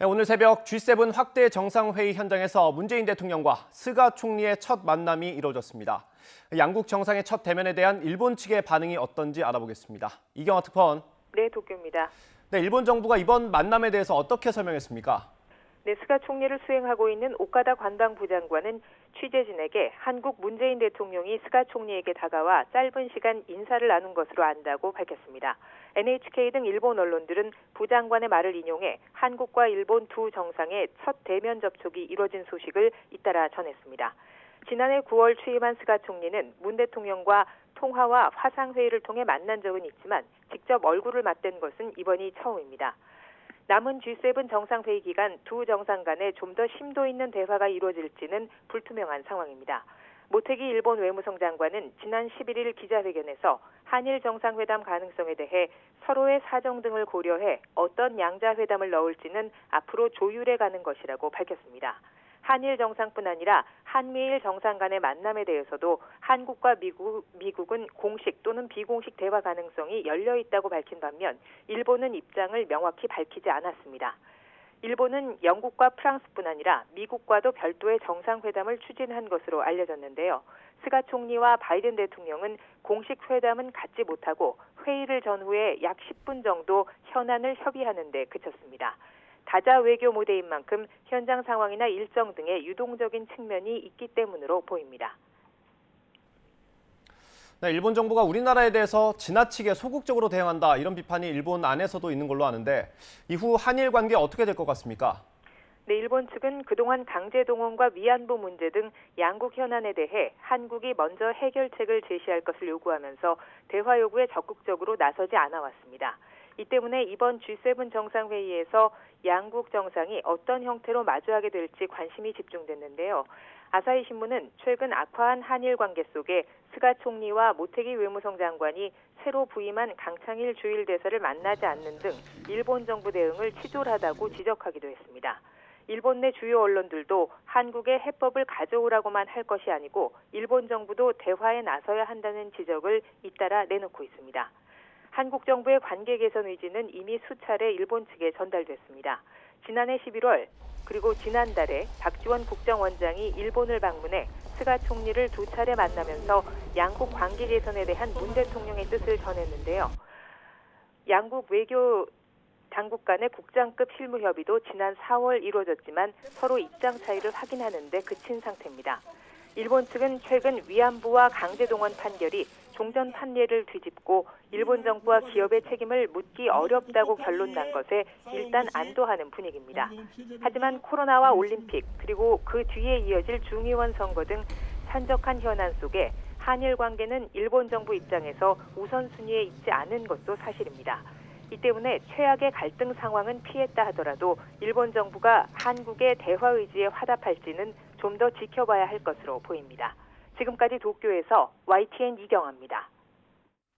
네, 오늘 새벽 G7 확대 정상회의 현장에서 문재인 대통령과 스가 총리의 첫 만남이 이루어졌습니다. 양국 정상의 첫 대면에 대한 일본 측의 반응이 어떤지 알아보겠습니다. 이경화 특파원. 네, 도쿄입니다. 네, 일본 정부가 이번 만남에 대해서 어떻게 설명했습니까? 네, 스가 총리를 수행하고 있는 오카다 관방부 장관은 취재진에게 한국 문재인 대통령이 스가 총리에게 다가와 짧은 시간 인사를 나눈 것으로 안다고 밝혔습니다. NHK 등 일본 언론들은 부 장관의 말을 인용해 한국과 일본 두 정상의 첫 대면 접촉이 이뤄진 소식을 잇따라 전했습니다. 지난해 9월 취임한 스가 총리는 문 대통령과 통화와 화상회의를 통해 만난 적은 있지만 직접 얼굴을 맞댄 것은 이번이 처음입니다. 남은 G7 정상회의 기간 두 정상 간에 좀 더 심도 있는 대화가 이루어질지는 불투명한 상황입니다. 모테기 일본 외무성 장관은 지난 11일 기자회견에서 한일 정상회담 가능성에 대해 서로의 사정 등을 고려해 어떤 양자회담을 넣을지는 앞으로 조율해 가는 것이라고 밝혔습니다. 한일 정상뿐 아니라 한미일 정상 간의 만남에 대해서도 한국과 미국은 공식 또는 비공식 대화 가능성이 열려 있다고 밝힌 반면 일본은 입장을 명확히 밝히지 않았습니다. 일본은 영국과 프랑스뿐 아니라 미국과도 별도의 정상회담을 추진한 것으로 알려졌는데요. 스가 총리와 바이든 대통령은 공식 회담은 갖지 못하고 회의를 전후에 약 10분 정도 현안을 협의하는 데 그쳤습니다. 다자 외교 모델인 만큼 현장 상황이나 일정 등의 유동적인 측면이 있기 때문으로 보입니다. 네, 일본 정부가 우리나라에 대해서 지나치게 소극적으로 대응한다 이런 비판이 일본 안에서도 있는 걸로 아는데 이후 한일 관계 어떻게 될 것 같습니까? 네, 일본 측은 그동안 강제 동원과 위안부 문제 등 양국 현안에 대해 한국이 먼저 해결책을 제시할 것을 요구하면서 대화 요구에 적극적으로 나서지 않아 왔습니다. 이 때문에 이번 G7 정상회의에서 양국 정상이 어떤 형태로 마주하게 될지 관심이 집중됐는데요. 아사히 신문은 최근 악화한 한일 관계 속에 스가 총리와 모테기 외무성 장관이 새로 부임한 강창일 주일 대사를 만나지 않는 등 일본 정부 대응을 치졸하다고 지적하기도 했습니다. 일본 내 주요 언론들도 한국의 해법을 가져오라고만 할 것이 아니고 일본 정부도 대화에 나서야 한다는 지적을 잇따라 내놓고 있습니다. 한국 정부의 관계 개선 의지는 이미 수차례 일본 측에 전달됐습니다. 지난해 11월 그리고 지난달에 박지원 국정원장이 일본을 방문해 스가 총리를 두 차례 만나면서 양국 관계 개선에 대한 문 대통령의 뜻을 전했는데요. 양국 외교 당국 간의 국장급 실무 협의도 지난 4월 이루어졌지만 서로 입장 차이를 확인하는 데 그친 상태입니다. 일본 측은 최근 위안부와 강제동원 판결이 종전 판례를 뒤집고 일본 정부와 기업의 책임을 묻기 어렵다고 결론 난 것에 일단 안도하는 분위기입니다. 하지만 코로나와 올림픽 그리고 그 뒤에 이어질 중의원 선거 등 산적한 현안 속에 한일 관계는 일본 정부 입장에서 우선순위에 있지 않은 것도 사실입니다. 이 때문에 최악의 갈등 상황은 피했다 하더라도 일본 정부가 한국의 대화 의지에 화답할지는 좀 더 지켜봐야 할 것으로 보입니다. 지금까지 도쿄에서 YTN 이경아입니다.